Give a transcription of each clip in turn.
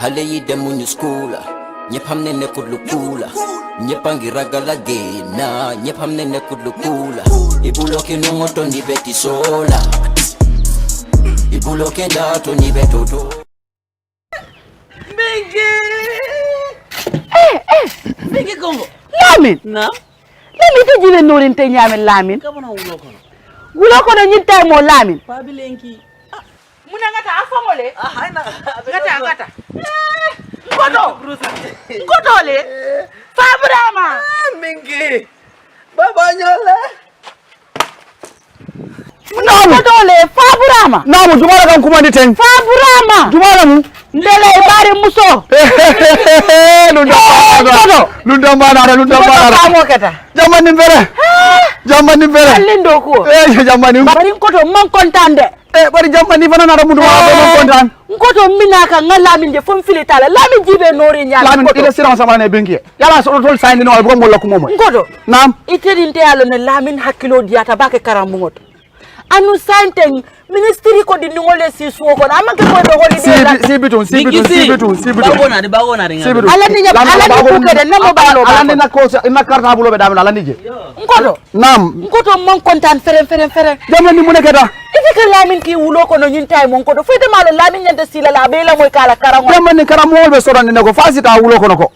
hale yi demuñu school ñëpp xam ne nekkul lu cool ñëpp a ngi ragal a génn ñëpp xam ne nekkul lu cool ibuloke nongoto ni beti sola ibuloke dato ni betoto Menge Congo. Lamin. Na. Lamin to jibe norin te nyamen Lamin. Kabana wulo kono. Wulo kono nyinta mo Lamin. Pabilenki. Muna ngata afamole. Haina. Ngata. Ngoto le. Fabrama. Menge. Baba nyola. Ngoto le Fabrama. Namu jumala kan kuma diten. Fabrama. Jumala mu. Ndele bare muso. Lunda mana. Famo kata. Jamani mbere. Alindo ko. Jamani. Bari ngoto man kontande. Bari jamani fana na mudu ma kontan. Ngoto minaka ngalamin je fom filitala. Lamin jibe nori nyaala. Lamin ila siran sama ne benki. Yala so tol sayni no bo ngol ko momo. Ngoto. Nam. Itedinte yalo ne Lamin hakilo diata bake karambu ngoto. Anu santeng ministry ko di ngole si suwo ko amake ko do holi de si bitun Bagona de nga. ala ni ko de namo balo ala ni na ko ina karta bulo be damina ala ni je ngoto nam ngoto mon kontan fere jamani mu nekata ite ka Lamin ki wulo ko no nyin tay mon ko do fete malo Lamin nyanta sila la be la moy kala karango jamani karamol be soron ne ko fasita wulo ko nako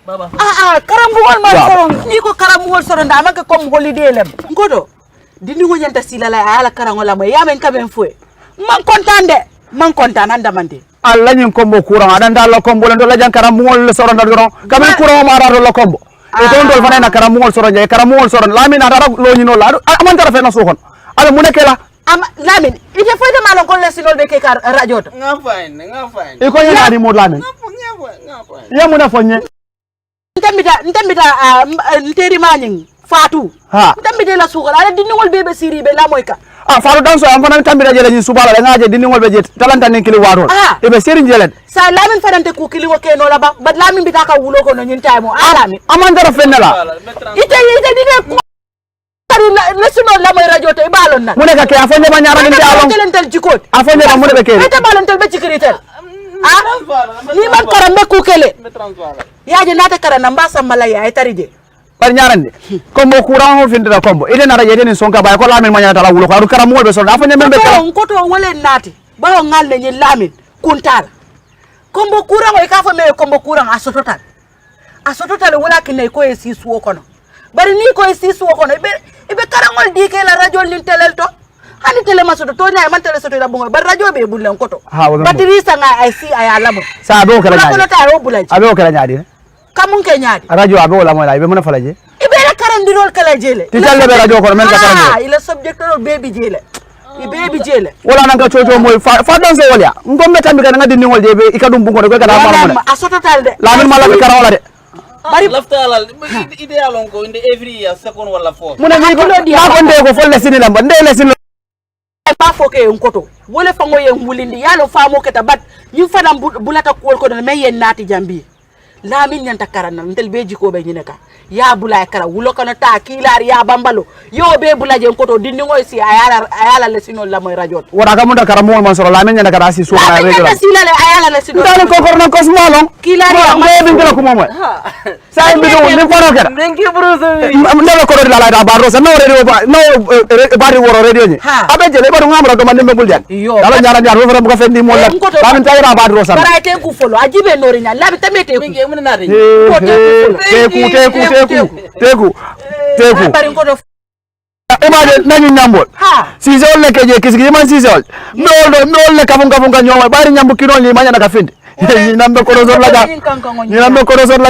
karambugol ma soron ni ko karambugol soron da amake kom holiday lem ngoto dindi ngo nyanta sila la ala karango la moy yamen kamen fue man kontan andamande alla nyin kombo courant adanda la kombo len do la jankara mol soron da goro kamen courant ma rado la kombo e don dol fana na kara mol soron je kara mol soron Lamin adara lo nyino la aman tara fe na so kon ala mu nekela Lamin ite foyde malon kon lesinol be ke kar radio to Nga fine. e ko yana di mod Lamin Nga fine. ya mu na fonye ntambita nteri mañing Fatou ha ntambite la sugal ala dinngol bebe siri be la moy ka Fatou danso am fana tambira jele ni subala la ngaje dinni ngol be jet talanta nen kili warol e be serin jele sa Lamin fadante ku kili wo ke no la ba Lamin bita ka wulo ko no nyin taymo Lamin amandara fennela ite dine ko kari national la moy radio to e balon nan muneka ke afonye ba nyara ni alon telentel jikot afonye ba muneka ke ite balon tel be cikritel ni man karambe ku kele yaaje nata karana mbasa malaya e tarije par ñarande kombo courant ho findira kombo ide nara yede ni sonka bay ko Lamin mañata la wulo ko kara mo be so da fanya membe kala ko to wole nati bawo ngalle ni Lamin kuntal kombo courant o ka fa me kombo courant asototal wala kinay ko e si suwo kono bari ni ko e si suwo kono ibe karangol dike la radio lin telel to hani tele masoto to nyaay man tele soto la bongo bar radio be bulen koto batiri sanga ay si ay alamo sa do kala nyaadi ko ta ro bulaji abe kala nyaadi kamun ke nyaadi radio abe wala moy la ibe mona falaje ibe la karandirol kala jele ti talle be radio ko men ka karande ila subject ro baby jele baby jele wala nan ka coco moy fa don se wolya ngombe tambi kan ngadi ningol je be ikadum bungo ko kada ma mo asototal de Lamin mala be karawla de bari lafta ideal on ko inde every year second wala fourth muna ni ko nde ko folle sinila mba ndele sin ba foke en koto wole fango yen wulindi yalo famo keta bat yu fana bulata ko ko me yen nati jambi Lamin nyanta karana ntel be jiko be nyineka ya bulay kara wulo kono ta kilar ya bambalo yo be bulaje koto dindi ngoy si ayala le sino la moy radio wara ka munda kara mo man soro Lamin nyanta kara si suuna re la sila le ayala le sino dal ko korno ko smolon kilar ya mo be ngala ko momo sa be do ni fano kera thank you bruce ndelo ko do la ba rosa no radio no bari woro radio ni abe jele bari ngamra do man dembe buljan dala nyara nyar fo ko fendi mo la Lamin tayra ba rosa bara te ku folo ajibe nori nya Lamin tamete ku muna na de teku bari ko do imade nañu ñambol sisol le keje kisigi man sisol ndol le kafun ka ñoma bari ñambu kino li mañana ka finde ni nambe ko rozor la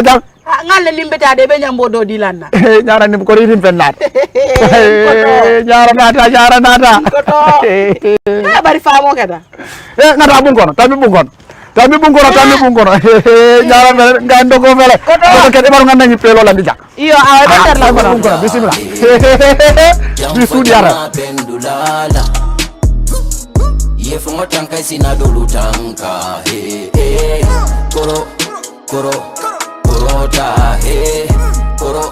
jang ngalle limbeta de be ñambo do dilanna ñara ni ko ridin fennat ñara nata bari famo kada ngata bun kono tambi bun kono ñara mel ngando ko fele ko ke baru nganda ni pelo la dijak iyo awa betar la bun kono bismillah bisu diara pendulala yefu ngotanka sina dolu tanka koro ta koro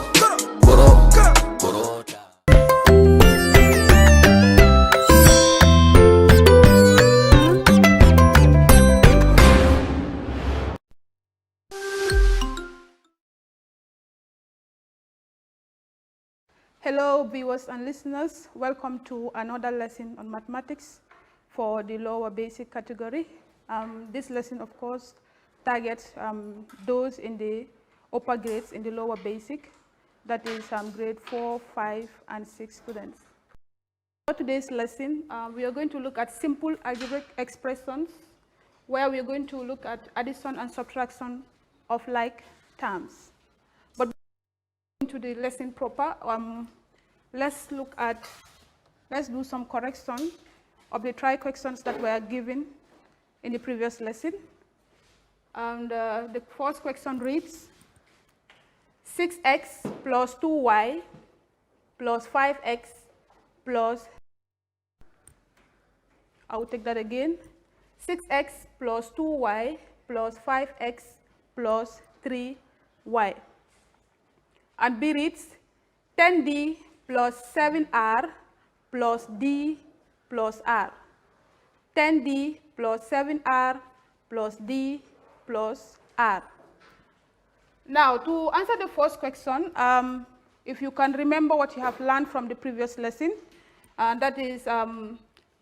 Hello viewers and listeners, welcome to another lesson on mathematics for the lower basic category. This lesson of course targets those in the upper grades in the lower basic, that is grade 4, 5 and 6 students. For today's lesson, we are going to look at simple algebraic expressions where we are going to look at addition and subtraction of like terms. But into the lesson proper, let's do some correction of the try questions that were given in the previous lesson. And the first question reads 6x plus 2y plus 5x plus, I will take that again, 6x plus 2y plus 5x plus 3y. And B reads 10d plus 7r plus d plus r. 10d plus 7r plus d plus r. Now, to answer the first question, if you can remember what you have learned from the previous lesson, that is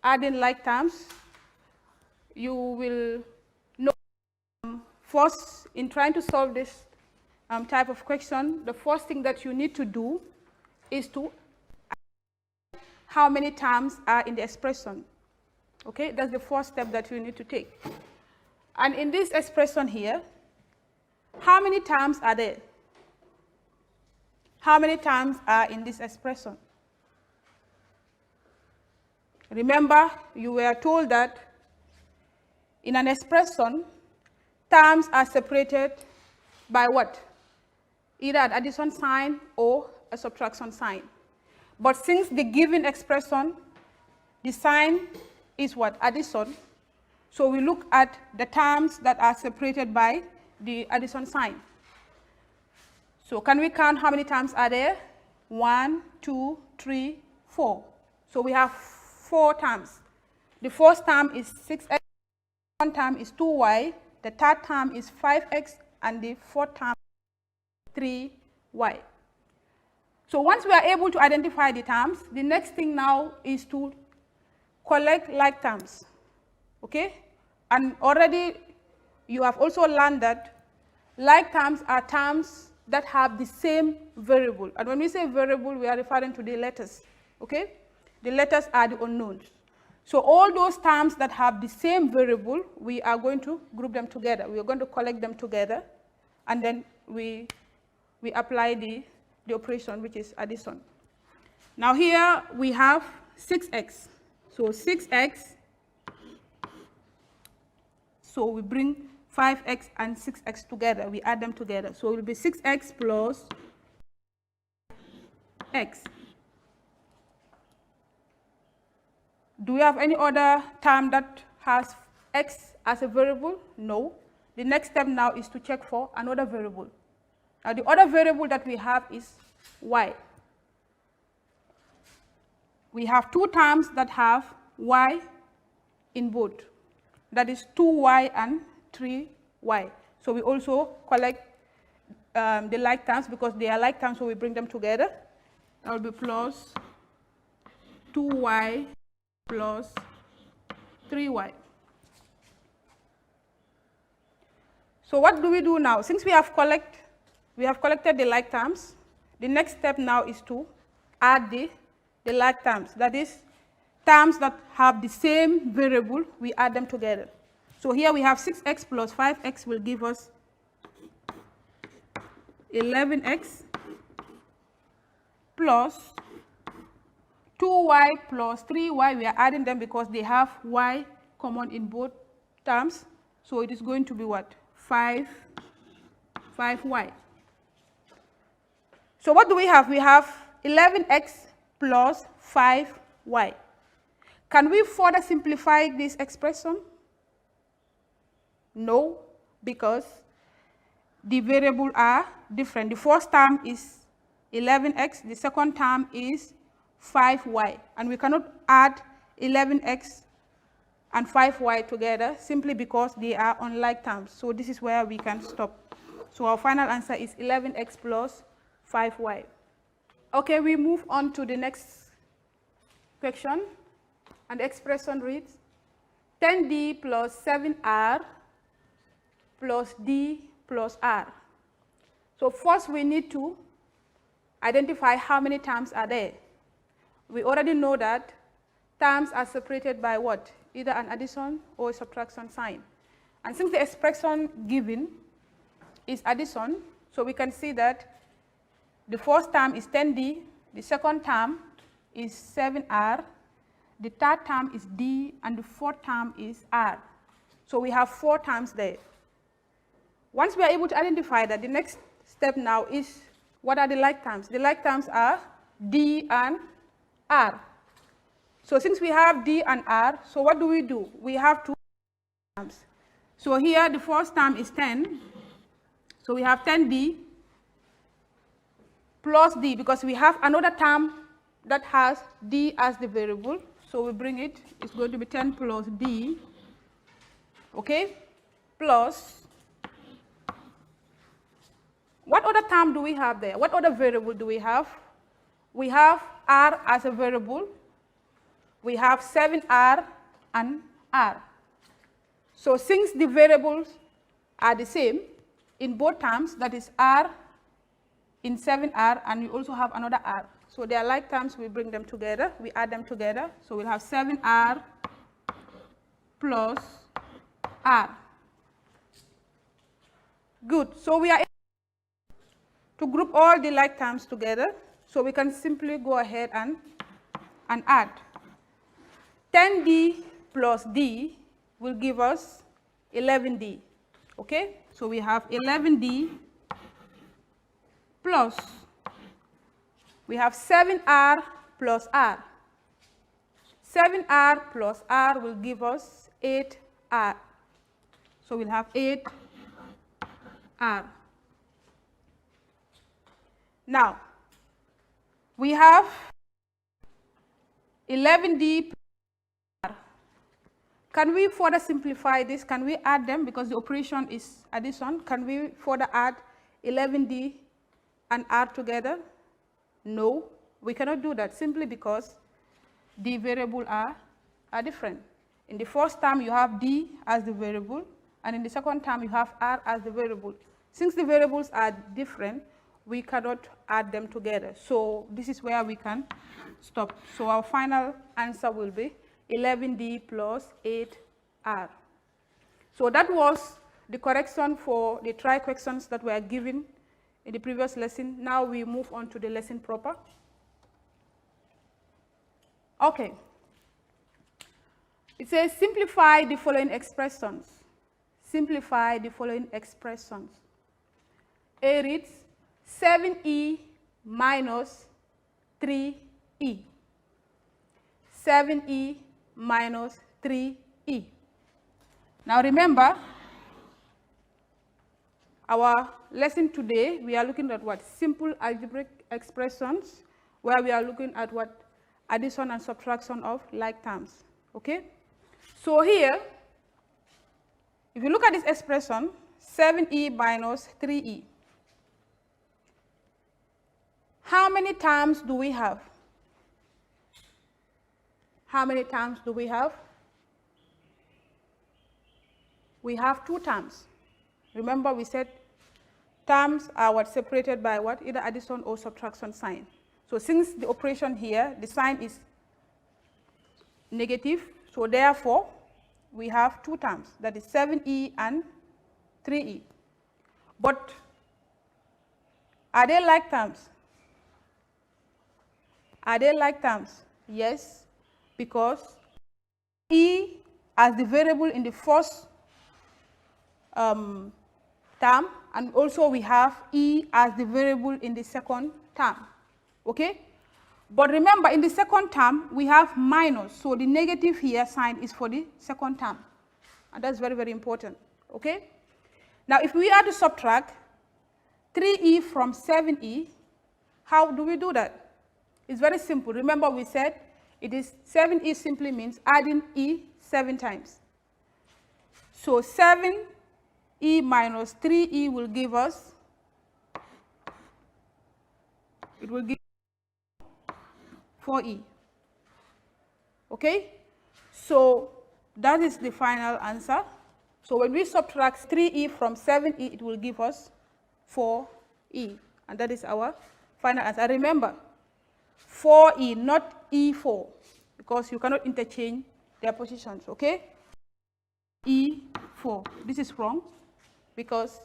adding like terms, you will know first in trying to solve this type of question, the first thing that you need to do is to how many terms are in the expression. Okay, that's the first step that you need to take. And in this expression here, how many terms are there? How many terms are in this expression? Remember, you were told that in an expression, terms are separated by what? Either an addition sign or a subtraction sign. But since the given expression, the sign is what? Addition. So we look at the terms that are separated by the addition sign. So can we count how many terms are there? 1, 2, 3, 4. So we have 4 terms. The first term is 6x, the second term is 2y, the third term is 5x, and the fourth term is 3y. So once we are able to identify the terms, the next thing now is to collect like terms. Okay? And already you have also learned that like terms are terms that have the same variable. And when we say variable, we are referring to the letters. Okay? The letters are the unknowns. So all those terms that have the same variable, we are going to group them together. We are going to collect them together, and then we apply the operation, which is addition. Now here we have 6x. So 6x, so we bring 5x and 6x together. We add them together. So it will be 6x plus x. Do we have any other term that has x as a variable? No. The next step now is to check for another variable. Now the other variable that we have is y. We have 2 terms that have y in both. That is 2y and 3y. So we also collect the like terms because they are like terms, so we bring them together. That will be plus 2y plus 3y. So what do we do now? Since we have collected the like terms, the next step now is to add the like terms. That is, terms that have the same variable, we add them together. So here we have 6x plus 5x will give us 11x plus 2y plus 3y. We are adding them because they have y common in both terms. So it is going to be what? 5y. So what do we have? We have 11x plus 5y. Can we further simplify this expression? No, because the variables are different. The first term is 11x, the second term is 5y, and we cannot add 11x and 5y together simply because they are unlike terms. So this is where we can stop. So our final answer is 11x plus 5y. Okay, we move on to the next question, and the expression reads 10d plus 7r plus d plus r. So first we need to identify how many terms are there. We already know that terms are separated by what? Either an addition or a subtraction sign. And since the expression given is addition, so we can see that the first term is 10d, the second term is 7r, the third term is d, and the fourth term is r. So we have 4 terms there. Once we are able to identify that, the next step now is, what are the like terms? The like terms are d and r. So since we have d and r, so what do? We have 2 terms. So here the first term is 10. So we have 10d plus d, because we have another term that has d as the variable. So we bring it, it's going to be 10 plus d, okay, plus, what other term do we have there? What other variable do we have? We have r as a variable. We have 7r and r. So since the variables are the same in both terms, that is r in 7r, and you also have another r. So they are like terms, we bring them together, we add them together. So we'll have 7r plus r. Good. So we are able to group all the like terms together. So we can simply go ahead and add. 10d plus d will give us 11d. Okay? So we have 11d plus, we have 7r plus r. 7r plus r will give us 8r. So we'll have 8r. Now, we have 11d plus r. Can we further simplify this? Can we add them, because the operation is addition? Can we further add 11d and r together? No, we cannot do that, simply because the variables are different. In the first term, you have d as the variable, and in the second term, you have r as the variable. Since the variables are different, we cannot add them together. So this is where we can stop. So our final answer will be 11d plus 8r. So that was the correction for the try questions that were given in the previous lesson. Now we move on to the lesson proper. Okay. It says simplify the following expressions. Simplify the following expressions. A reads 7e minus 3e. 7e minus 3e. Now remember, our lesson today, we are looking at what? Simple algebraic expressions, where we are looking at what? Addition and subtraction of like terms. Okay? So here, if you look at this expression, 7e minus 3e, how many terms do we have? How many terms do we have? We have 2 terms. Remember, we said terms are what? Separated by what? Either addition or subtraction sign. So since the operation here, the sign is negative, so therefore we have 2 terms, that is 7e and 3e. But are they like terms? Are they like terms? Yes, because e as the variable in the first term, and also we have e as the variable in the second term. Okay? But remember, in the second term, we have minus, so the negative here sign is for the second term. And that's very, very important. Okay? Now, if we are to subtract 3e from 7e, how do we do that? It's very simple. Remember, we said it is 7e simply means adding e 7 times. So 7e minus 3e will give us, it will give 4e. Okay? So that is the final answer. So when we subtract 3e from 7e, it will give us 4e. And that is our final answer. Remember, 4e, not e4, because you cannot interchange their positions, okay? E4. This is wrong, because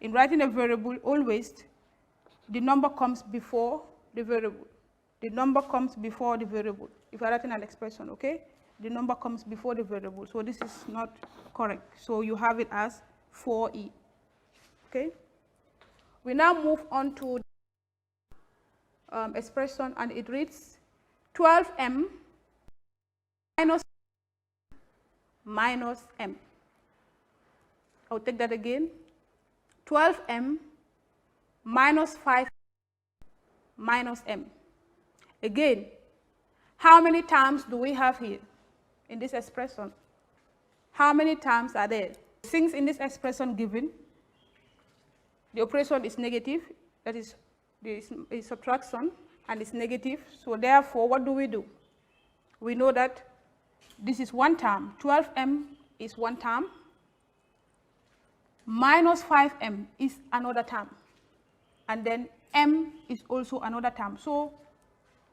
in writing a variable, always the number comes before the variable. The number comes before the variable. If you're writing an expression, okay? The number comes before the variable. So this is not correct. So you have it as 4e. Okay? We now move on to expression, and it reads 12m minus m. I'll take that again. 12m minus 5 minus m. Again, how many terms do we have here in this expression? How many terms are there? Since in this expression given, the operation is negative, that is subtraction, and it's negative. So therefore, what do? We know that this is one term. 12m is one term. Minus 5m is another term. And then m is also another term. So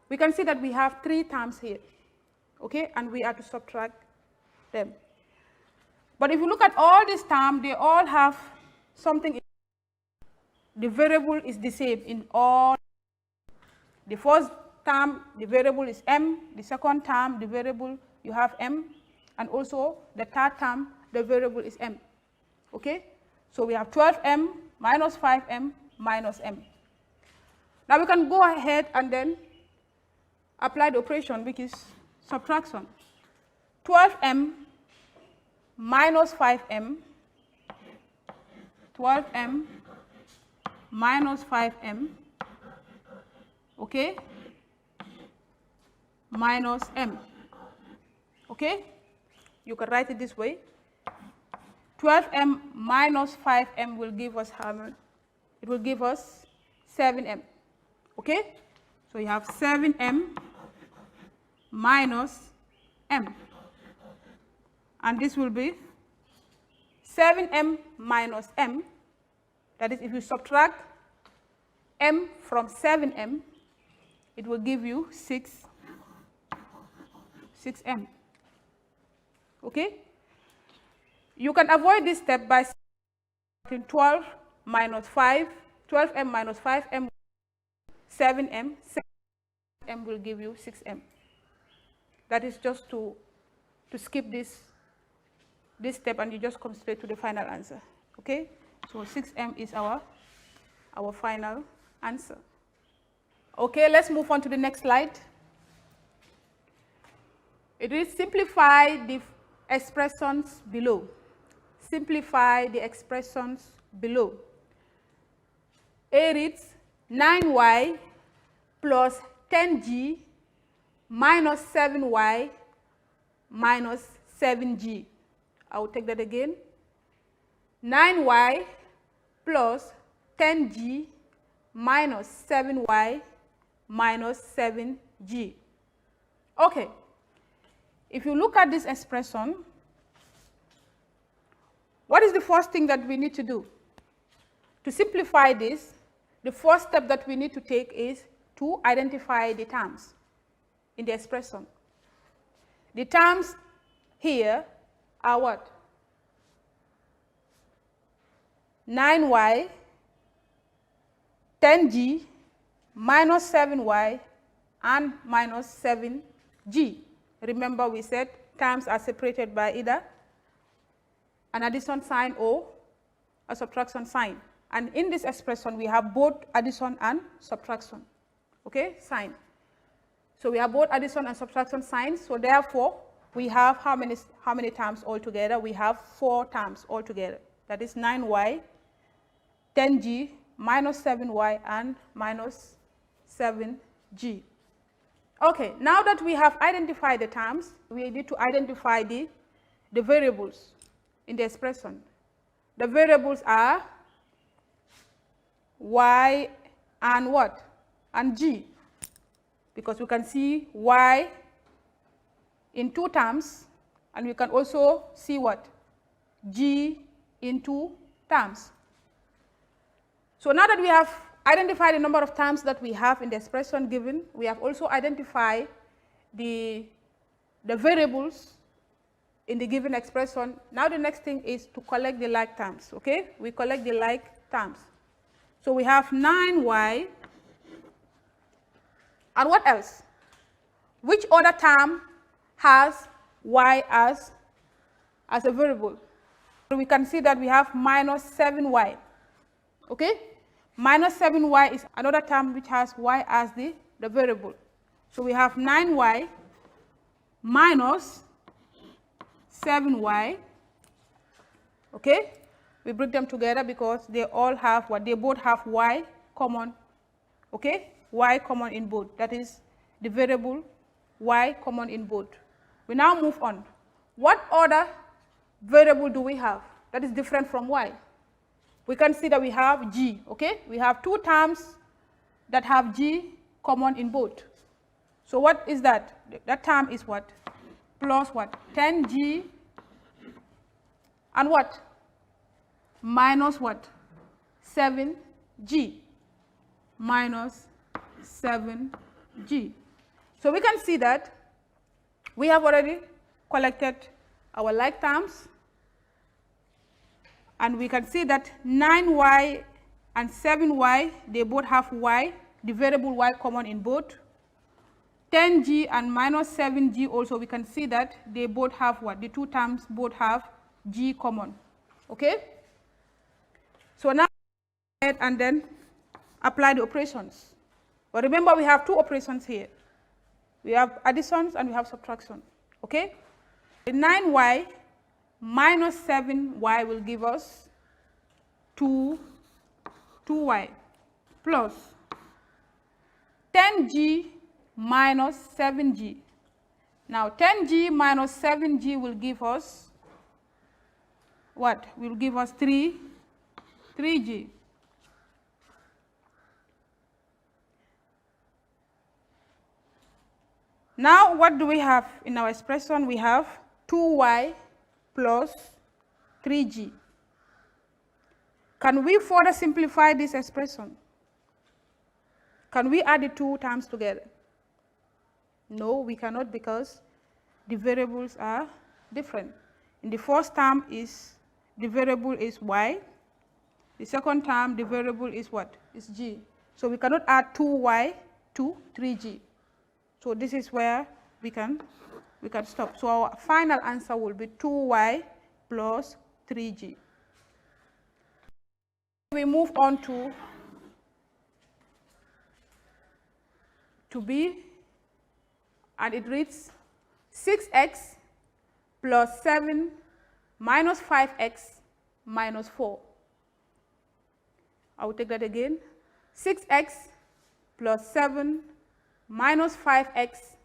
we can see that we have 3 terms here. Okay? And we are to subtract them. But if you look at all these terms, they all have something. The variable is the same in all. The first term, the variable is m. The second term, the variable, you have m. And also, the third term, the variable is m. Okay? So we have 12m minus 5m minus m. Now we can go ahead and then apply the operation, which is subtraction. 12m minus 5m, 12m minus 5m, okay, minus m. Okay? You can write it this way. 12m minus 5m will give us how much? It will give us 7m. Okay? So you have 7m minus m. And this will be 7m minus m. That is, if you subtract m from 7m, it will give you 6m. Okay? You can avoid this step by subtracting 12 minus 5, 12m minus 5m, 7m, 7m will give you 6m. That is just to skip this step, and you just come straight to the final answer. Okay? So 6m is our final answer. Okay, let's move on to the next slide. It is simplify the expressions below. Simplify the expressions below. A reads 9y plus 10g minus 7y minus 7g. I will take that again. 9y plus 10g minus 7y minus 7g. Okay. If you look at this expression, what is the first thing that we need to do? To simplify this, the first step that we need to take is to identify the terms in the expression. The terms here are what? 9y, 10g, minus 7y, and minus 7g. Remember, we said terms are separated by either an addition sign or a subtraction sign. And in this expression, we have both addition and subtraction, okay, sign. So we have both addition and subtraction signs. So therefore, we have how many terms altogether? We have 4 terms altogether. That is 9y, 10g, minus 7y, and minus 7g. Okay, now that we have identified the terms, we need to identify the variables in the expression. The variables are y and what? And g. because we can see y in 2 terms, and we can also see what? G in 2 terms. So now that we have identified the number of terms that we have in the expression given, we have also identified the variables in the given expression. Now the next thing is to collect the like terms, okay? We collect the like terms. So we have 9y, and what else? Which other term has y as a variable? So we can see that we have minus 7y, okay? Minus 7y is another term which has y as the variable. So we have 9y minus 7y, okay? We bring them together because they all have what? They both have y common, okay? Y common in both. That is the variable y common in both. We now move on. What other variable do we have that is different from y? We can see that we have g, okay? We have 2 terms that have g common in both. So what is that? That term is what? Plus what? 10g and what? Minus what? 7g. Minus 7g. So we can see that we have already collected our like terms, and we can see that 9y and 7y, they both have y, the variable y common in both. 10g and minus 7g also, we can see that they both have what? The 2 terms both have g common, okay? So now go ahead and then apply the operations. But remember, we have 2 operations here. We have additions and we have subtraction, okay? The 9y minus 7y will give us 2y plus 10g minus 7g. Now 10g minus 7g will give us what? Will give us 3g. Now what do we have in our expression? We have 2y plus 3g. Can we further simplify this expression? Can we add the 2 terms together? No, we cannot, because the variables are different. In the first term, the variable is y. The second term, the variable is what? Is g. So we cannot add 2y to 3g. So this is where we can stop. So our final answer will be 2y plus 3g. We move on to b, and it reads 6x plus 7 minus 5x minus 4. I will take that again. 6x plus 7 minus 5x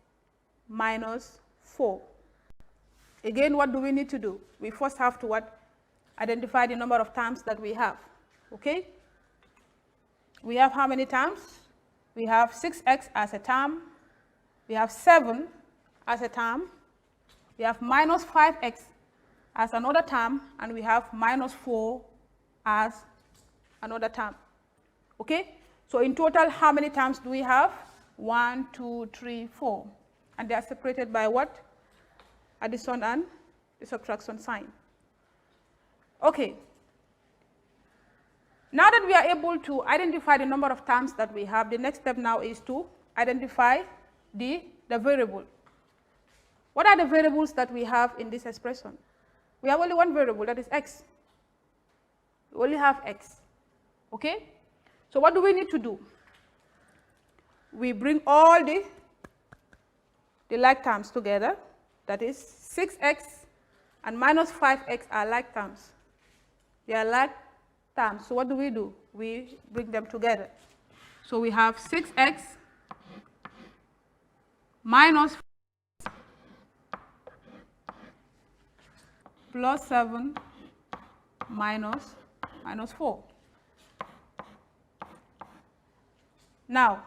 minus 4. Again, what do we need to do? We first have to what? Identify the number of terms that we have. Okay? We have how many terms? We have 6x as a term. We have 7 as a term. We have minus 5x as another term. And we have minus 4 as another term. Okay? So in total, how many terms do we have? 1, 2, 3, 4. And they are separated by what? Addition and the subtraction sign. Okay. Now that we are able to identify the number of terms that we have, the next step now is to identify the variable. What are the variables that we have in this expression? We have only one variable, that is x. We only have x. Okay? So what do we need to do? We bring all the like terms together. That is 6x and minus 5x are like terms. They are like terms. So what do? We bring them together. So we have 6x minus plus 7 minus 4. Now,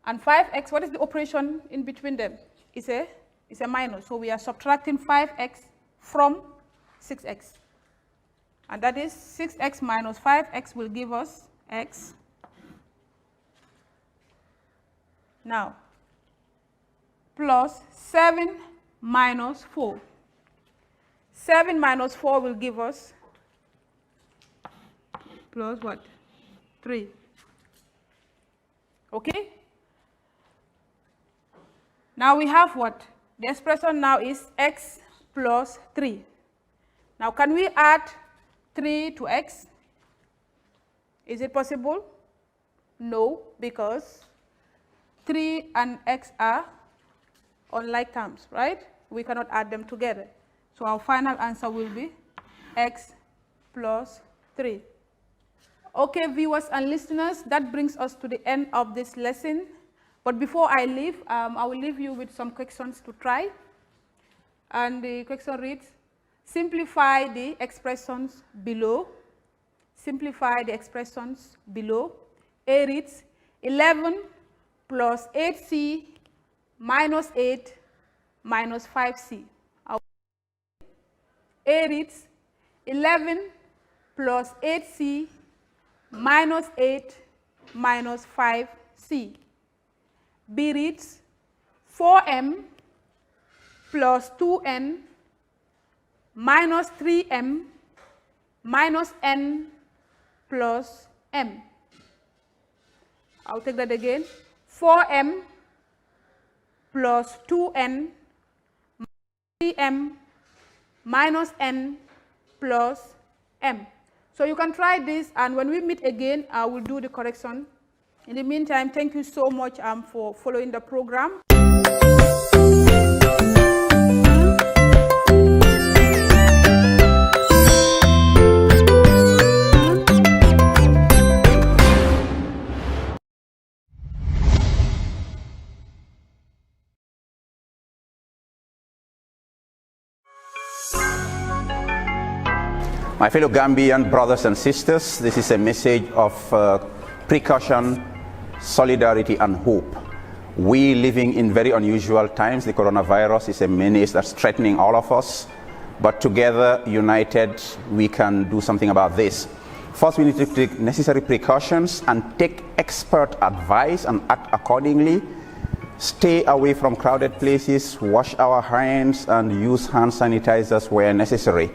And 5x, what is the operation in between them? It's a minus. So we are subtracting 5x from 6x. And that is 6x minus 5x will give us x. Now, plus 7 minus 4. 7 minus 4 will give us plus what? 3. Okay? Now we have what? The expression now is x plus 3. Now can we add 3 to x? Is it possible? No, because 3 and x are on like terms, right? We cannot add them together. So our final answer will be x plus 3. Okay, viewers and listeners, that brings us to the end of this lesson. But before I leave, I will leave you with some questions to try. And the question reads, simplify the expressions below. Simplify the expressions below. A reads 11 plus 8c minus 8 minus 5c. A reads 11 plus 8c minus 8 minus 5c. B reads 4m plus 2n minus 3m minus n plus m. I'll take that again. 4m plus 2n minus 3m minus n plus m. So you can try this, and when we meet again, I will do the correction. In the meantime, thank you so much for following the program. My fellow Gambian brothers and sisters, this is a message of precaution, solidarity, and hope. We living in very unusual times. The coronavirus is a menace that's threatening all of us, but together, united, we can do something about this. First, we need to take necessary precautions and take expert advice and act accordingly. Stay away from crowded places, wash our hands, and use hand sanitizers where necessary.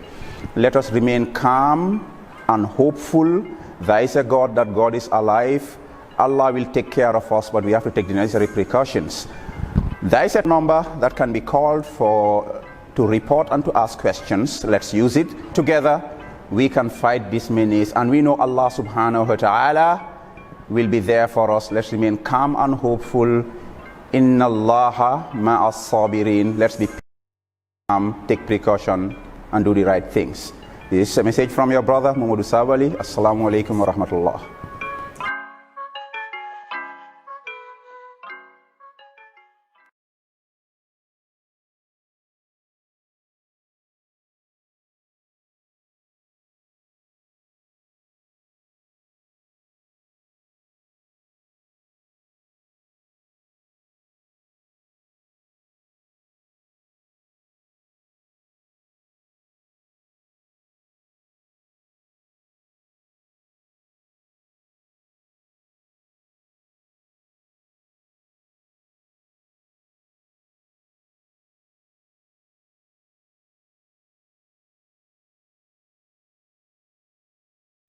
Let us remain calm and hopeful. There is a God, that God is alive. Allah will take care of us, but we have to take the necessary precautions. There is a number that can be called to report and to ask questions. Let's use it. Together, we can fight this menace, and we know Allah subhanahu wa ta'ala will be there for us. Let's remain calm and hopeful. Inna Allaha ma'as sabirin. Let's be calm, take precaution, and do the right things. This is a message from your brother, Muhammadu Sabali. Assalamu alaikum wa rahmatullah.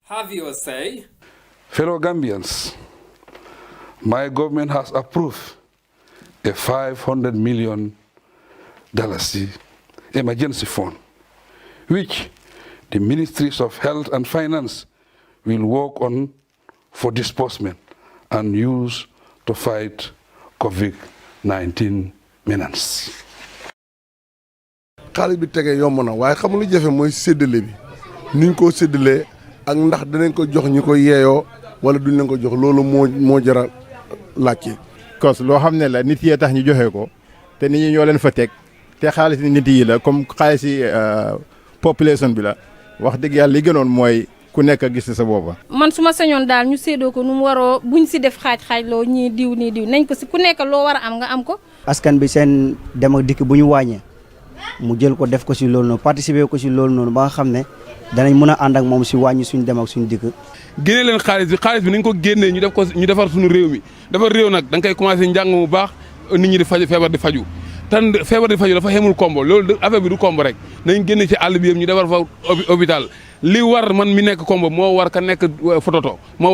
Have your say. Fellow Gambians, my government has approved a $500 million emergency fund, which the Ministries of Health and Finance will work on for disbursement and use to fight COVID-19 menace. xaalis bi tege yomb na waaye xamul lu jafe mooy séddale bi ni ñu ko séddalee ak ndax danañ ko jox ñi ko yeeyoo wala duñ leen ko jox loolu moo jara laajte. cos loo xam ne la nit yee tax ñu joxe ko te nit ñi ñoo leen fa teg te xaalis nit yi la comme xaalis population bi la wax dëgg yàlla li gënoon mooy ku nekk gis sa boppa man su ma sañoon daal ñu séedoo ko nu mu waroo buñ si def xaaj loo ñii diw nañ ko si ku nekk loo war a am nga am ko. askan bi seen dem ak dikk bu ñu wàññee mu jël ko def ko si loolu noonu participer ko si loolu noonu ba nga xam ne danañ mën a ànd ak moom si wàññi suñu dem ak suñu dikk. génne leen xaalis bi nañ ko génnee ñu def ko ñu defar suñu réew mi defar réew nag da nga koy commencé njàng mu baax nit ñi di faju feebar di faju tan feebar di faju dafa xemul kombo loolu affaire bi du kombo rek nañ génne ci àll bi yëpp ñu defar fa hôpital li war man mi nekk kombo moo war ka nekk fototo moo war